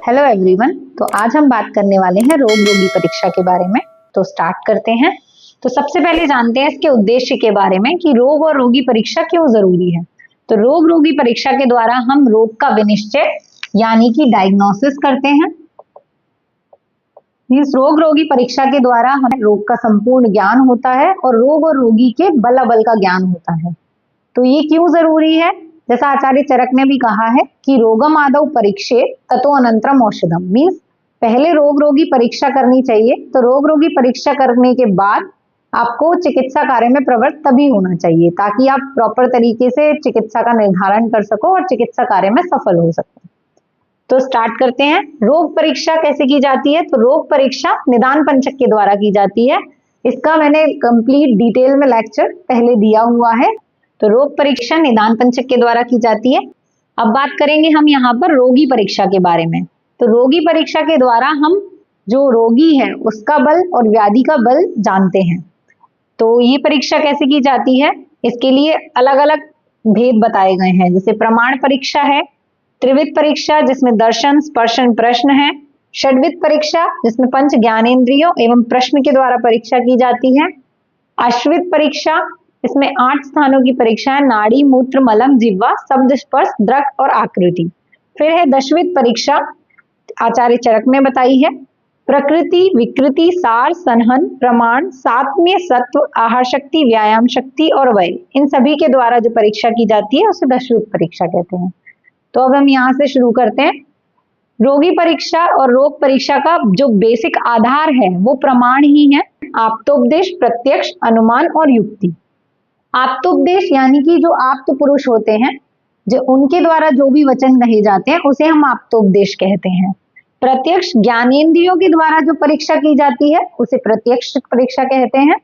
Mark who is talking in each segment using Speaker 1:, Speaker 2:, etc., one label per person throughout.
Speaker 1: Hello everyone. तो आज हम बात करने वाले हैं रोग रोगी परीक्षा के बारे में। तो स्टार्ट करते हैं। तो सबसे पहले जानते हैं इसके उद्देश्य के बारे में कि रोग और रोगी परीक्षा क्यों जरूरी है। तो रोग रोगी परीक्षा के द्वारा हम रोग का विनिश्चय यानी कि डायग्नोसिस करते हैं। इस रोग रोगी परीक्षा के द्वारा हमें रोग का संपूर्ण ज्ञान होता है और रोग और रोगी के बल अबल का ज्ञान होता है। तो ये क्यों जरूरी है? जैसा आचार्य चरक ने भी कहा है कि रोगम आदौ परीक्षे ततो अनंतरम औषधम। मीन्स पहले रोग रोगी परीक्षा करनी चाहिए। तो रोग रोगी परीक्षा करने के बाद आपको चिकित्सा कार्य में प्रवृत्त तभी होना चाहिए ताकि आप प्रॉपर तरीके से चिकित्सा का निर्धारण कर सको और चिकित्सा कार्य में सफल हो सको। तो स्टार्ट करते हैं। रोग परीक्षा कैसे की जाती है? तो रोग परीक्षा निदान पंचक के द्वारा की जाती है। इसका मैंने कंप्लीट डिटेल में लेक्चर पहले दिया हुआ है। तो रोग परीक्षा निदान पंचक के द्वारा की जाती है। अब बात करेंगे हम यहाँ पर रोगी परीक्षा के बारे में। तो रोगी परीक्षा के द्वारा हम जो रोगी है उसका बल और व्याधि का बल जानते हैं। तो ये परीक्षा कैसे की जाती है, इसके लिए अलग अलग भेद बताए गए हैं। जैसे प्रमाण परीक्षा है, त्रिविध परीक्षा जिसमें दर्शन स्पर्शन प्रश्न है, षड्विध परीक्षा जिसमें पंच ज्ञानेंद्रियों एवं प्रश्न के द्वारा परीक्षा की जाती है, अश्वित परीक्षा इसमें 8 स्थानों की परीक्षा है, नाड़ी मूत्र मलम जिह्वा शब्द स्पर्श दृक और आकृति। फिर है दशविध परीक्षा, आचार्य चरक ने बताई है, प्रकृति विकृति सार संहन प्रमाण सात्म्य सत्व आहार शक्ति व्यायाम शक्ति और वय, इन सभी के द्वारा जो परीक्षा की जाती है उसे दशविध परीक्षा कहते हैं। तो अब हम यहाँ से शुरू करते हैं। रोगी परीक्षा और रोग परीक्षा का जो बेसिक आधार है वो प्रमाण ही है, आप्तोपदेश प्रत्यक्ष अनुमान और युक्ति। आप्तोपदेश यानी कि जो आप्त पुरुष होते हैं, जो उनके द्वारा जो भी वचन कहे जाते हैं उसे हम आप्तोपदेश कहते हैं। प्रत्यक्ष ज्ञानेंद्रियों के द्वारा जो परीक्षा की जाती है उसे प्रत्यक्ष परीक्षा कहते हैं।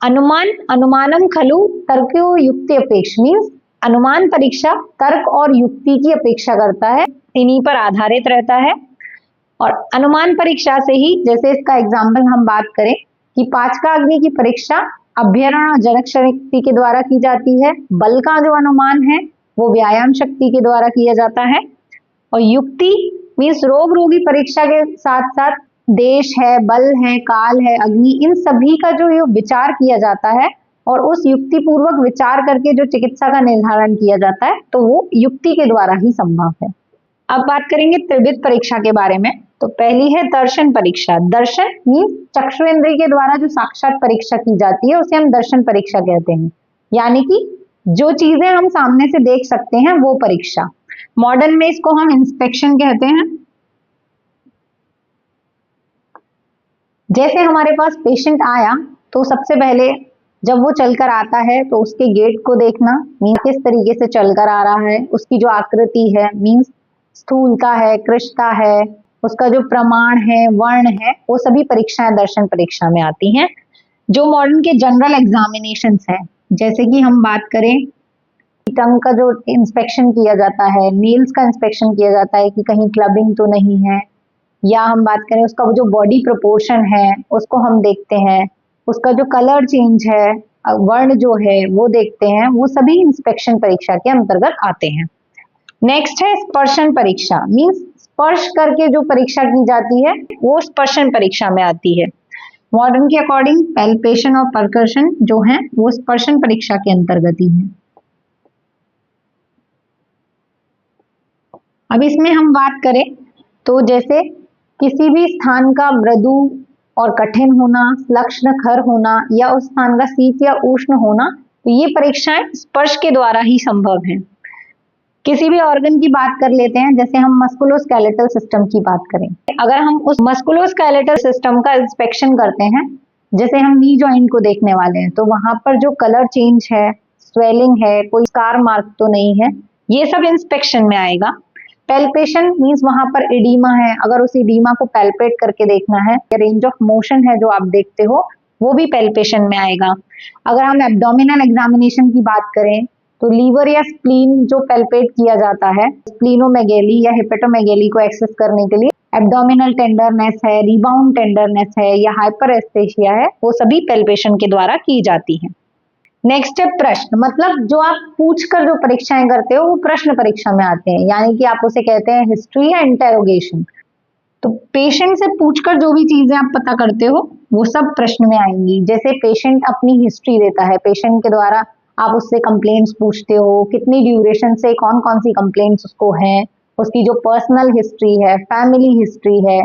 Speaker 1: अनुमान अनुमानम खलु तर्को युक्ति अपेक्ष, मीन्स अनुमान परीक्षा तर्क और युक्ति की अपेक्षा करता है, इन्हीं पर आधारित रहता है। और अनुमान परीक्षा से ही, जैसे इसका एग्जाम्पल हम बात करें कि पाचकाग्नि की परीक्षा अभ्यरण और जनक शक्ति के द्वारा की जाती है। बल का जो अनुमान है वो व्यायाम शक्ति के द्वारा किया जाता है। और युक्ति मीन्स रोग रोगी परीक्षा के साथ साथ देश है, बल है, काल है, अग्नि, इन सभी का जो ये विचार किया जाता है और उस युक्ति पूर्वक विचार करके जो चिकित्सा का निर्धारण किया जाता है तो वो युक्ति के द्वारा ही संभव है। अब बात करेंगे त्रिविध परीक्षा के बारे में। तो पहली है दर्शन परीक्षा। दर्शन मीन्स चक्षुरेंद्रिय के द्वारा जो साक्षात परीक्षा की जाती है उसे हम दर्शन परीक्षा कहते हैं, यानी कि जो चीजें हम सामने से देख सकते हैं वो परीक्षा। मॉडर्न में इसको हम इंस्पेक्शन कहते हैं। जैसे हमारे पास पेशेंट आया तो सबसे पहले जब वो चलकर आता है तो उसके गेट को देखना, मीन्स किस तरीके से चलकर आ रहा है, उसकी जो आकृति है मीन्स स्थूलता है, कृशता है, उसका जो प्रमाण है, वर्ण है, वो सभी परीक्षाएं दर्शन परीक्षा में आती हैं। जो मॉडर्न के जनरल एग्जामिनेशंस हैं, जैसे कि हम बात करें टंग का जो इंस्पेक्शन किया जाता है, नेल्स का इंस्पेक्शन किया जाता है कि कहीं क्लबिंग तो नहीं है, या हम बात करें उसका जो बॉडी प्रोपोर्शन है उसको हम देखते हैं, उसका जो कलर चेंज है, वर्ण जो है वो देखते हैं, वो सभी इंस्पेक्शन परीक्षा के अंतर्गत आते हैं। नेक्स्ट है स्पर्शन परीक्षा, मीन्स स्पर्श करके जो परीक्षा की जाती है वो स्पर्शन परीक्षा में आती है। मॉडर्न के अकॉर्डिंग पैल्पेशन और परकर्शन जो है वो स्पर्शन परीक्षा के अंतर्गत ही है। अब इसमें हम बात करें तो जैसे किसी भी स्थान का मृदु और कठिन होना, लक्षण खर होना या उस स्थान का शीत या उष्ण होना, तो ये परीक्षाएं स्पर्श के द्वारा ही संभव है। किसी भी ऑर्गन की बात कर लेते हैं, जैसे हम मस्कुलोस्केलेटल सिस्टम की बात करें, अगर हम उस मस्कुलोस्केलेटल सिस्टम का इंस्पेक्शन करते हैं, जैसे हम नी जॉइंट को देखने वाले हैं, तो वहां पर जो कलर चेंज है, स्वेलिंग है, कोई स्कार मार्क तो नहीं है, ये सब इंस्पेक्शन में आएगा। पैल्पेशन मीन्स वहां पर एडीमा है, अगर उस एडीमा को पैल्पेट करके देखना है, रेंज ऑफ मोशन है जो आप देखते हो वो भी पैल्पेशन में आएगा। अगर हम एब्डोमिनल एग्जामिनेशन की बात करें तो लीवर या स्प्लीन जो पैल्पेट किया जाता है, स्प्लीनोमेगेली या हेपेटोमेगेली को एक्सेस करने के लिए एब्डोमिनल टेंडरनेस है, रिबाउंड टेंडरनेस है या हाइपर एस्थेसिया है, वो सभी पैल्पेशन के द्वारा की जाती है। नेक्स्ट है प्रश्न, मतलब जो आप पूछकर जो परीक्षाएं करते हो वो प्रश्न परीक्षा में आते हैं, यानी कि आप उसे कहते हैं हिस्ट्री या इंटेरोगेशन। तो पेशेंट से पूछकर जो भी चीजें आप पता करते हो वो सब प्रश्न में आएंगी। जैसे पेशेंट अपनी हिस्ट्री देता है, पेशेंट के द्वारा आप उससे कंप्लेंट्स पूछते हो, कितनी ड्यूरेशन से कौन कौन सी कंप्लेंट्स उसको हैं, उसकी जो पर्सनल हिस्ट्री है, फैमिली हिस्ट्री है,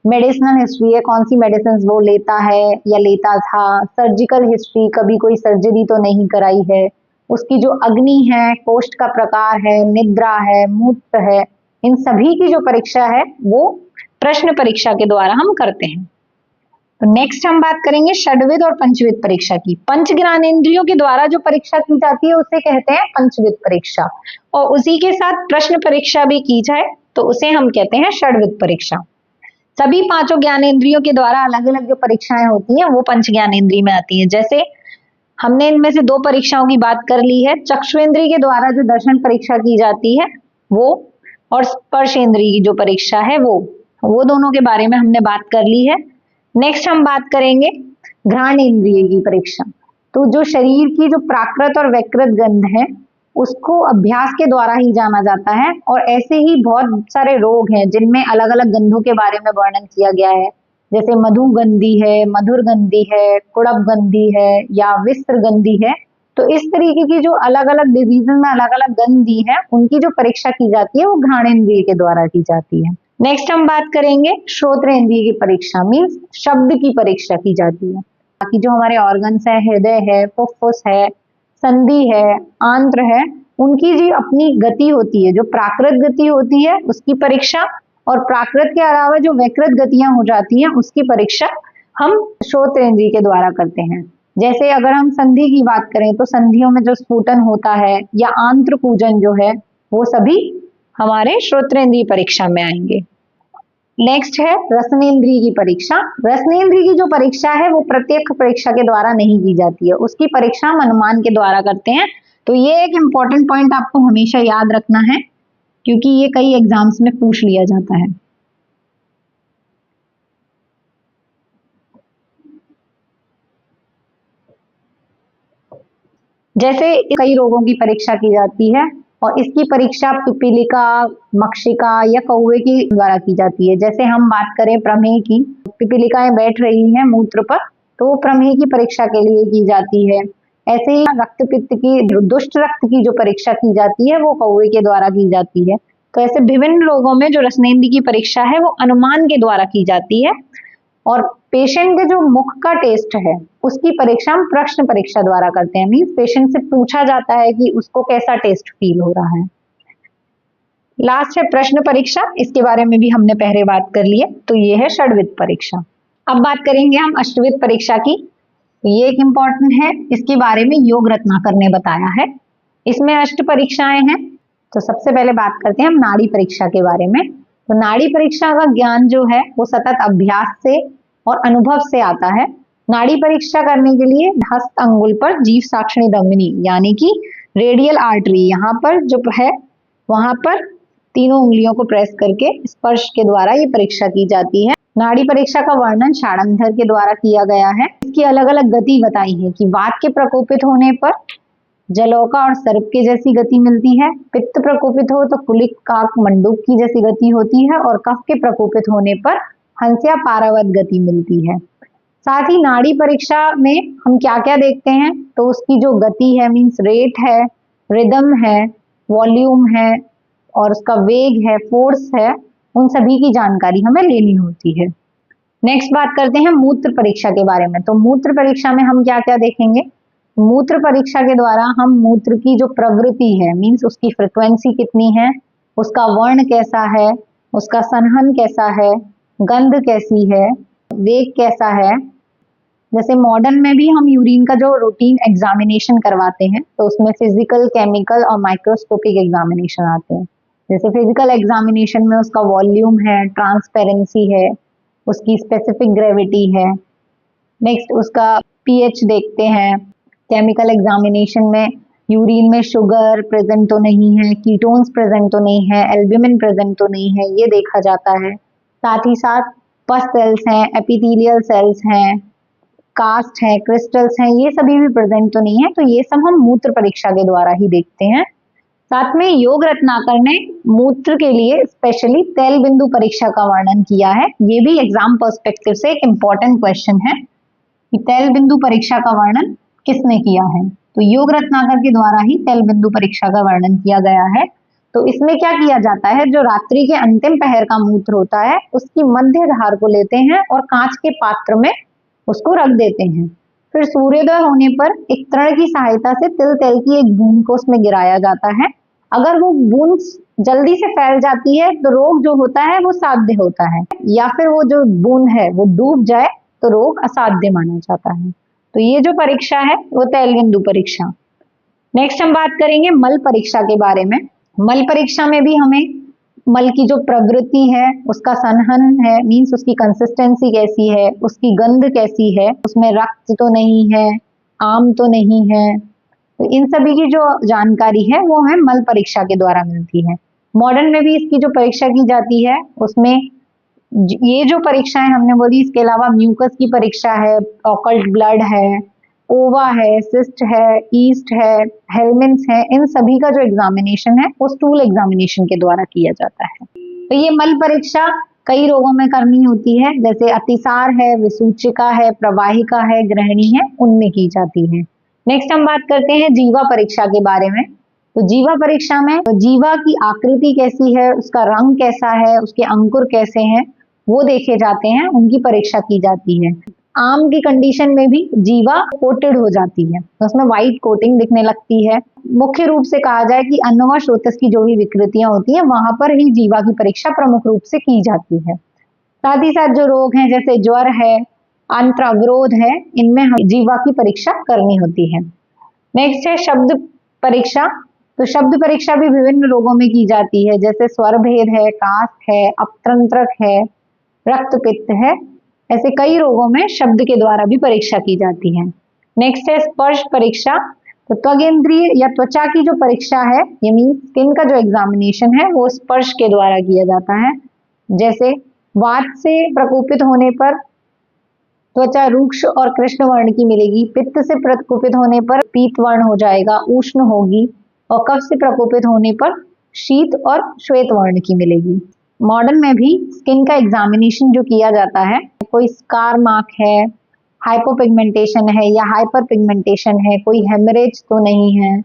Speaker 1: मेडिसिनल हिस्ट्री है, कौन सी मेडिसिन वो लेता है या लेता था, सर्जिकल हिस्ट्री, कभी कोई सर्जरी तो नहीं कराई है, उसकी जो अग्नि है, कोष्ठ का प्रकार है, निद्रा है, मूत्र है, इन सभी की जो परीक्षा है वो प्रश्न परीक्षा के द्वारा हम करते हैं। तो नेक्स्ट हम बात करेंगे षड्विध और पंचविध परीक्षा की। पंच ज्ञानेंद्रियों के द्वारा जो परीक्षा की जाती है उसे कहते हैं पंचविध परीक्षा, और उसी के साथ प्रश्न परीक्षा भी की जाए तो उसे हम कहते हैं षड्विध परीक्षा। सभी पांचों ज्ञानेंद्रियों के द्वारा अलग अलग जो परीक्षाएं होती हैं वो पंच ज्ञानेंद्रिय में आती हैं। जैसे हमने इनमें से दो परीक्षाओं की बात कर ली है, चक्षुएंद्रिय के द्वारा जो दर्शन परीक्षा की जाती है वो, और स्पर्शेंद्रिय की जो परीक्षा है वो दोनों के बारे में हमने बात कर ली है। नेक्स्ट हम बात करेंगे घ्राण इंद्रिय की परीक्षा। तो जो शरीर की जो प्राकृत और वैकृत गंध है उसको अभ्यास के द्वारा ही जाना जाता है, और ऐसे ही बहुत सारे रोग हैं जिनमें अलग अलग गंधों के बारे में वर्णन किया गया है। जैसे मधुगंधी है, मधुर गंधी है, कुड़ब गंधी है या विस्त्र गंधी है। तो इस तरीके की जो अलग अलग डिजीज में अलग अलग गंधी है उनकी जो परीक्षा की जाती है वो घ्राणेंद्रिय के द्वारा की जाती है। नेक्स्ट हम बात करेंगे श्रोत्रेंद्रिय की परीक्षा, मीन्स शब्द की परीक्षा की जाती है। बाकी जो हमारे ऑर्गन्स है, हृदय है, फुफ्फुस है, संधि है, आंत्र है, उनकी जी अपनी गति होती है, जो प्राकृत गति होती है उसकी परीक्षा, और प्राकृत के अलावा जो वैकृत गतियां हो जाती हैं उसकी परीक्षा हम श्रोत्रेंद्रिय के द्वारा करते हैं। जैसे अगर हम संधि की बात करें तो संधियों में जो स्फुटन होता है या आंत्र पूजन जो है वो सभी हमारे श्रोत्रेंद्रिय परीक्षा में आएंगे। नेक्स्ट है रसनेन्द्रिय की परीक्षा। रसनेन्द्रिय की जो परीक्षा है वो प्रत्यक्ष परीक्षा के द्वारा नहीं की जाती है, उसकी परीक्षा हम अनुमान के द्वारा करते हैं। तो ये एक इम्पॉर्टेंट पॉइंट आपको हमेशा याद रखना है क्योंकि ये कई एग्जाम्स में पूछ लिया जाता है। जैसे कई रोगों की परीक्षा की जाती है और इसकी परीक्षा पिपीलिका, मक्षिका या कौवे के द्वारा की जाती है। जैसे हम बात करें प्रमेह की, पिपीलिकाएं बैठ रही हैं मूत्र पर तो प्रमेह की परीक्षा के लिए की जाती है। ऐसे ही रक्त पित्त की, दुष्ट रक्त की जो परीक्षा की जाती है वो कौवे के द्वारा की जाती है। तो ऐसे विभिन्न रोगों में जो रसनेंद्रिय की परीक्षा है वो अनुमान के द्वारा की जाती है, और पेशेंट के जो मुख का टेस्ट है उसकी परीक्षा हम प्रश्न परीक्षा द्वारा करते हैं। मीन्स पेशेंट से पूछा जाता है कि उसको कैसा टेस्ट फील हो रहा है। लास्ट है प्रश्न परीक्षा, इसके बारे में भी हमने पहले बात कर ली है। तो ये है षड्विध परीक्षा। अब बात करेंगे हम अष्टविध परीक्षा की। तो ये एक इम्पॉर्टेंट है, इसके बारे में योग रत्नाकर ने बताया है। इसमें अष्ट परीक्षाएं हैं। तो सबसे पहले बात करते हैं हम नाड़ी परीक्षा के बारे में। तो नाड़ी परीक्षा का ज्ञान जो है वो सतत अभ्यास से और अनुभव से आता है। नाड़ी परीक्षा करने के लिए हस्त अंगुल पर जीव साक्षिणी धमनी यानी कि रेडियल आर्टरी यहाँ पर जो है वहां पर तीनों उंगलियों को प्रेस करके स्पर्श के द्वारा ये परीक्षा की जाती है। नाड़ी परीक्षा का वर्णन शाड़ंगधर के द्वारा किया गया है। इसकी अलग अलग गति बताई है कि वात के प्रकोपित होने पर जलौका और सर्प के जैसी गति मिलती है, पित्त प्रकोपित हो तो कुलिक, काक, मंडूक की जैसी गति होती है, और कफ के प्रकोपित होने पर हंस या पारावत गति मिलती है। साथ ही नाड़ी परीक्षा में हम क्या क्या देखते हैं, तो उसकी जो गति है मीन्स रेट है, रिदम है, वॉल्यूम है और उसका वेग है, फोर्स है, उन सभी की जानकारी हमें लेनी होती है। नेक्स्ट बात करते हैं मूत्र परीक्षा के बारे में। तो मूत्र परीक्षा में हम क्या क्या देखेंगे, मूत्र परीक्षा के द्वारा हम मूत्र की जो प्रवृत्ति है मीन्स उसकी फ्रिक्वेंसी कितनी है, उसका वर्ण कैसा है, उसका सनहन कैसा है, गंध कैसी है, वेग कैसा है। जैसे मॉडर्न में भी हम यूरिन का जो रूटीन एग्जामिनेशन करवाते हैं तो उसमें फिजिकल, केमिकल और माइक्रोस्कोपिक एग्जामिनेशन आते हैं। जैसे फिजिकल एग्जामिनेशन में उसका वॉल्यूम है, ट्रांसपेरेंसी है, उसकी स्पेसिफिक ग्रेविटी है, नेक्स्ट उसका पीएच देखते हैं। केमिकल एग्जामिनेशन में यूरिन में शुगर प्रेजेंट तो नहीं है, कीटोन्स प्रेजेंट तो नहीं है, एल्ब्यूमिन प्रेजेंट तो नहीं है, ये देखा जाता है। साथ ही साथ पस सेल्स हैं, एपिथेलियल सेल्स हैं, कास्ट है, क्रिस्टल्स हैं, ये सभी भी प्रेजेंट तो नहीं है, तो ये सब हम मूत्र परीक्षा के द्वारा ही देखते हैं। साथ में योग रत्नाकर ने मूत्र के लिए स्पेशली तेल बिंदु परीक्षा का वर्णन किया है। ये भी एग्जाम पर्सपेक्टिव से एक इम्पोर्टेंट क्वेश्चन है कि तेल बिंदु परीक्षा का वर्णन किसने किया है, तो योग रत्नाकर के द्वारा ही तेल बिंदु परीक्षा का वर्णन किया गया है। तो इसमें क्या किया जाता है, जो रात्रि के अंतिम पहर का मूत्र होता है उसकी मध्य धार को लेते हैं और कांच के पात्र में उसको रख देते हैं। फिर सूर्योदय होने पर एक तृण की सहायता से तिल तेल की एक बूंद को उसमें गिराया जाता है। अगर वो बूंद जल्दी से फैल जाती है तो रोग जो होता है वो साध्य होता है, या फिर वो जो बूंद है वो डूब जाए तो रोग असाध्य माना जाता है। तो ये जो परीक्षा है वो तेल बिंदु परीक्षा। नेक्स्ट हम बात करेंगे मल परीक्षा के बारे में। मल परीक्षा में भी हमें मल की जो प्रवृत्ति है, उसका संहन है, मीन्स उसकी कंसिस्टेंसी कैसी है, उसकी गंध कैसी है, उसमें रक्त तो नहीं है, आम तो नहीं है, तो इन सभी की जो जानकारी है वो हमें मल परीक्षा के द्वारा मिलती है। मॉडर्न में भी इसकी जो परीक्षा की जाती है उसमें ये जो परीक्षाएं हमने बोली, इसके अलावा म्यूकस की परीक्षा है, ऑकल्ट ब्लड है, ओवा है, सिस्ट है, ईस्ट है, हेलमिन्स है, इन सभी का जो एग्जामिनेशन है वो स्टूल एग्जामिनेशन के द्वारा किया जाता है। तो ये मल परीक्षा कई रोगों में करनी होती है, जैसे अतिसार है, विसूचिका है, प्रवाहिका है, ग्रहणी है, उनमें की जाती है। नेक्स्ट हम बात करते हैं जीवा परीक्षा के बारे में। तो जीवा परीक्षा में जीवा की आकृति कैसी है, उसका रंग कैसा है, उसके अंकुर कैसे हैं, वो देखे जाते हैं, उनकी परीक्षा की जाती है। आम की कंडीशन में भी जीवा कोटेड हो जाती है, तो उसमें व्हाइट कोटिंग दिखने लगती है। मुख्य रूप से कहा जाए कि अन्न व स्रोतस की जो भी विकृतियां होती हैं वहां पर ही जीवा की परीक्षा प्रमुख रूप से की जाती है। साथ ही साथ जो रोग हैं जैसे ज्वर है, अंत्र अवरोध है, इनमें जीवा की परीक्षा करनी होती है। नेक्स्ट है शब्द परीक्षा। तो शब्द परीक्षा भी विभिन्न रोगों में की जाती है, जैसे स्वर भेद है, कास्ट है, अपतंत्रक है, रक्तपित्त है, ऐसे कई रोगों में शब्द के द्वारा भी परीक्षा की जाती है। नेक्स्ट है स्पर्श परीक्षा। तो त्वगेंद्रिय या त्वचा की जो परीक्षा है, ये मीन स्किन का जो एग्जामिनेशन है वो स्पर्श के द्वारा किया जाता है। जैसे वात से प्रकोपित होने पर त्वचा रूक्ष और कृष्ण वर्ण की मिलेगी, पित्त से प्रकोपित होने पर पीत वर्ण हो जाएगा, उष्ण होगी, और कफ से प्रकोपित होने पर शीत और श्वेत वर्ण की मिलेगी। मॉडर्न में भी स्किन का एग्जामिनेशन जो किया जाता है, कोई स्कार मार्क है, हाइपोपिगमेंटेशन है या हाइपर पिगमेंटेशन है, कोई हेमरेज तो नहीं है,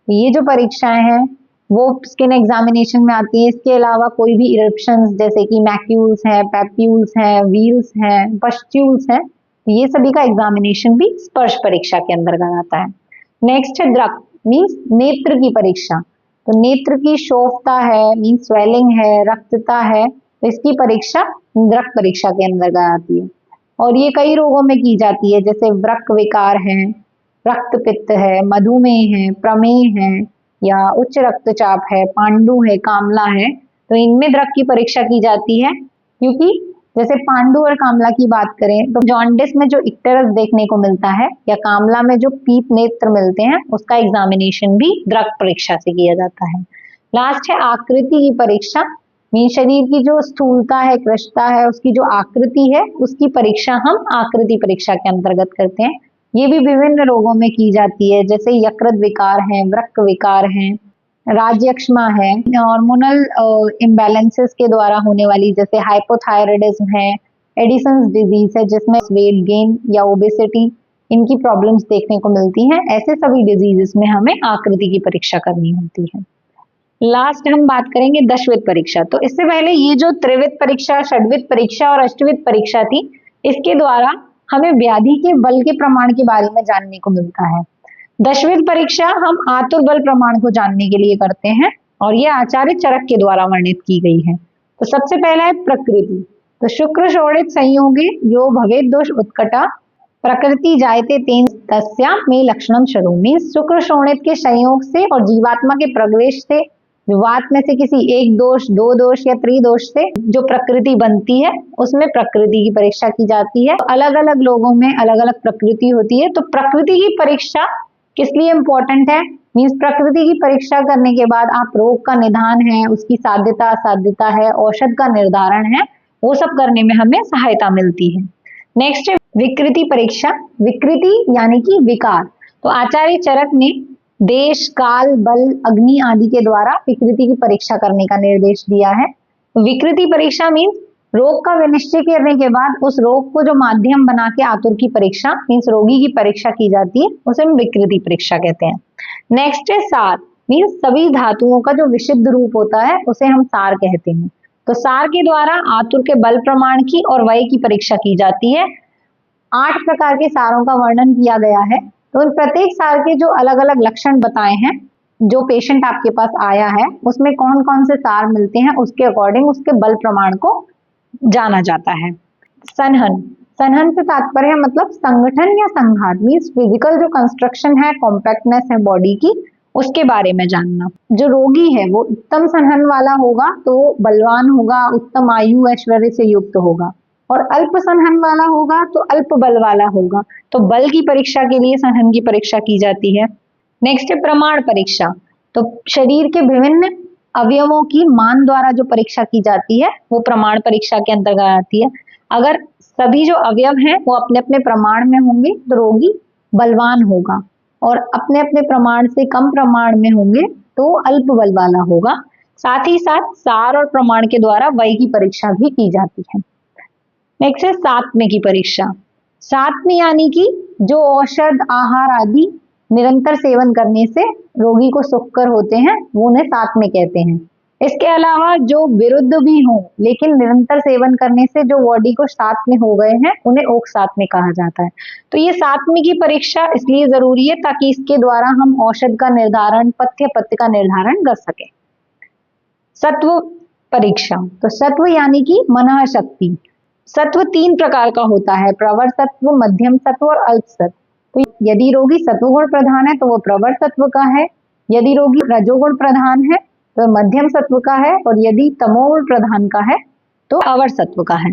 Speaker 1: ये जो परीक्षाएं हैं वो स्किन एग्जामिनेशन में आती है। इसके अलावा कोई भी इरप्शंस जैसे कि मैक्यूल्स हैं, पैप्यूल्स हैं, व्हील्स हैं, पस्ट्यूल्स हैं, ये सभी का एग्जामिनेशन भी स्पर्श परीक्षा के अंतर्गत आता है। नेक्स्ट है द्रक मीन्स नेत्र की परीक्षा। तो नेत्र की शोफता है मीन्स स्वेलिंग है, रक्तता है, तो इसकी परीक्षा द्रक परीक्षा के अंतर्गत आती है। और ये कई रोगों में की जाती है, जैसे वृक्क विकार है, रक्तपित्त है, मधुमेह है, प्रमेह है, या उच्च रक्तचाप है, पांडु है, कामला है, तो इनमें द्रक की परीक्षा की जाती है। क्योंकि जैसे पांडु और कामला की बात करें तो जॉन्डिस में जो इक्टेरस देखने को मिलता है या कामला में जो पीत नेत्र मिलते हैं उसका एग्जामिनेशन भी द्रक परीक्षा से किया जाता है। लास्ट है आकृति की परीक्षा। मीन शरीर की जो स्थूलता है, कृशता है, उसकी जो आकृति है उसकी परीक्षा हम आकृति परीक्षा के अंतर्गत करते हैं। ये भी विभिन्न रोगों में की जाती है, जैसे यकृत विकार है, वृक्क विकार है, राज्यक्षमा है, हार्मोनल इम्बैलेंसेस के द्वारा होने वाली जैसे हाइपोथायराइडिज्म है, एडिसन्स डिजीज है जिसमें वेट गेन या ओबेसिटी, इनकी प्रॉब्लम्स देखने को मिलती हैं। ऐसे सभी डिजीजेस में हमें आकृति की परीक्षा करनी होती है। लास्ट हम बात करेंगे दशविध परीक्षा। तो इससे पहले ये जो त्रिविध परीक्षा, षड्विध परीक्षा और अष्टविध परीक्षा थी, इसके द्वारा हमें व्याधि के बल के प्रमाण के बारे में जानने को मिलता है। दशविध परीक्षा हम आतुर बल प्रमाण को जानने के लिए करते हैं और ये आचार्य चरक के द्वारा वर्णित की गई है। तो सबसे पहला है प्रकृति। तो शुक्र शोणित संयोगे यो भवेद दोष उत्कटा प्रकृति जायते तेन तस्या में लक्षणम शरु। मीन्स शुक्र शोणित के संयोग से और जीवात्मा के प्रवेश से वात में से किसी एक दोष, दो दोष या त्रिदोष से जो प्रकृति बनती है उसमें प्रकृति की परीक्षा की जाती है। अलग अलग लोगों में अलग अलग प्रकृति होती है, तो प्रकृति की परीक्षा किस लिए इम्पोर्टेंट है? मीन्स प्रकृति की परीक्षा करने के बाद आप रोग का निदान है, उसकी साध्यता असाध्यता है, औषध का निर्धारण है, वो सब करने में हमें सहायता मिलती है। नेक्स्ट है विकृति परीक्षा। विकृति यानी कि विकार। तो आचार्य चरक ने देश, काल, बल, अग्नि आदि के द्वारा विकृति की परीक्षा करने का निर्देश दिया है। विकृति परीक्षा मीन्स रोग का विनिश्चय करने के बाद उस रोग को जो माध्यम बना के आतुर की परीक्षा मीन्स रोगी की परीक्षा की जाती है, उसे हम विकृति परीक्षा कहते हैं। नेक्स्ट है सार मीन्स सभी धातुओं का जो विशुद्ध रूप होता है उसे हम सार कहते हैं। तो सार के द्वारा आतुर के बल प्रमाण की और वय की परीक्षा की जाती है। 8 प्रकार के सारों का वर्णन किया गया है। तो इन प्रत्येक सार के जो अलग अलग लक्षण बताए हैं, जो पेशेंट आपके पास आया है उसमें कौन कौन से सार मिलते हैं, उसके अकॉर्डिंग उसके बल प्रमाण को जाना जाता है। संहन, संहन से तात्पर्य मतलब संगठन या संघात मीन्स फिजिकल जो कंस्ट्रक्शन है, कॉम्पैक्टनेस है बॉडी की, उसके बारे में जानना। जो रोगी है वो उत्तम संहन वाला होगा तो वो बलवान होगा, उत्तम आयु ऐश्वर्य से युक्त होगा, और अल्प संहन वाला होगा तो अल्प बल वाला होगा। तो बल की परीक्षा के लिए संहन की परीक्षा की जाती है। नेक्स्ट है प्रमाण परीक्षा। तो शरीर के विभिन्न अवयवों की मान द्वारा जो परीक्षा की जाती है वो प्रमाण परीक्षा के अंतर्गत आती है। अगर सभी जो अवयव हैं वो अपने अपने प्रमाण में होंगे तो रोगी बलवान होगा, और अपने अपने प्रमाण से कम प्रमाण में होंगे तो अल्प बल वाला होगा। साथ ही साथ सार और प्रमाण के द्वारा वय की परीक्षा भी की जाती है। नेक्स्ट है सात्म्य की परीक्षा। सात्म्य यानी कि जो औषध, आहार आदि निरंतर सेवन करने से रोगी को सुखकर होते हैं वो उन्हें सात्म्य कहते हैं। इसके अलावा जो विरुद्ध भी हो लेकिन निरंतर सेवन करने से जो बॉडी को सात्म्य हो गए हैं उन्हें ओक सात्म्य कहा जाता है। तो ये सात्म्य की परीक्षा इसलिए जरूरी है ताकि इसके द्वारा हम औषध का निर्धारण, पथ्य पथ्य का निर्धारण कर सके। सत्व परीक्षा। तो सत्व यानी कि मनः शक्ति। सत्व 3 प्रकार का होता है, प्रवर सत्व, मध्यम सत्व और अल्प सत्व। तो यदि रोगी सत्वगुण प्रधान है तो वो प्रवर सत्व का है, यदि रोगी रजोगुण प्रधान है तो मध्यम सत्व का है, और यदि तमोगुण प्रधान का है तो अवर सत्व का है।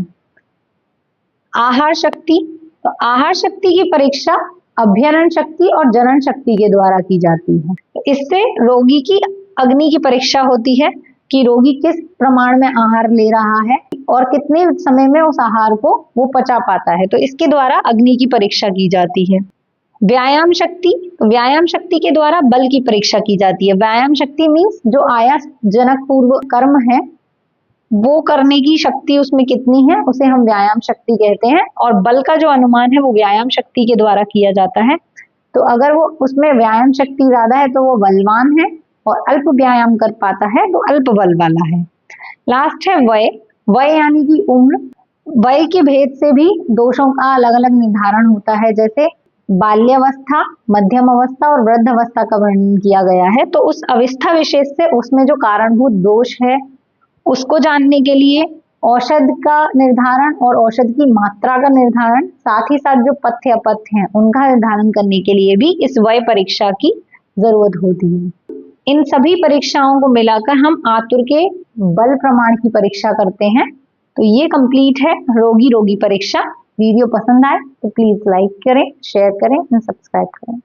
Speaker 1: आहार शक्ति। तो आहार शक्ति की परीक्षा अभ्यरण शक्ति और जनन शक्ति के द्वारा की जाती है। तो इससे रोगी की अग्नि की परीक्षा होती है कि रोगी किस प्रमाण में आहार ले रहा है और कितने समय में उस आहार को वो पचा पाता है। तो इसके द्वारा अग्नि की परीक्षा की जाती है। व्यायाम शक्ति। तो व्यायाम शक्ति के द्वारा बल की परीक्षा की जाती है। व्यायाम शक्ति मीन्स जो आयास जनक पूर्व कर्म है वो करने की शक्ति उसमें कितनी है उसे हम व्यायाम शक्ति कहते हैं, और बल का जो अनुमान है वो व्यायाम शक्ति के द्वारा किया जाता है। तो अगर वो उसमें व्यायाम शक्ति ज्यादा है तो वो बलवान है, और अल्प व्यायाम कर पाता है तो अल्प बल वाला है। लास्ट है वय। वय यानी कि उम्र। वय के भेद से भी दोषों का अलग अलग निर्धारण होता है, जैसे बाल्यावस्था, मध्यम अवस्था और वृद्ध अवस्था का वर्णन किया गया है। तो उस अवस्था विशेष से उसमें जो कारणभूत दोष है उसको जानने के लिए औषध का निर्धारण और औषध की मात्रा का निर्धारण, साथ ही साथ जो पथ्य अपथ्य हैं उनका निर्धारण करने के लिए भी इस वय परीक्षा की जरूरत होती है। इन सभी परीक्षाओं को मिलाकर हम आतुर के बल प्रमाण की परीक्षा करते हैं। तो ये कंप्लीट है रोगी परीक्षा। वीडियो पसंद आए तो प्लीज लाइक करें, शेयर करें और सब्सक्राइब करें।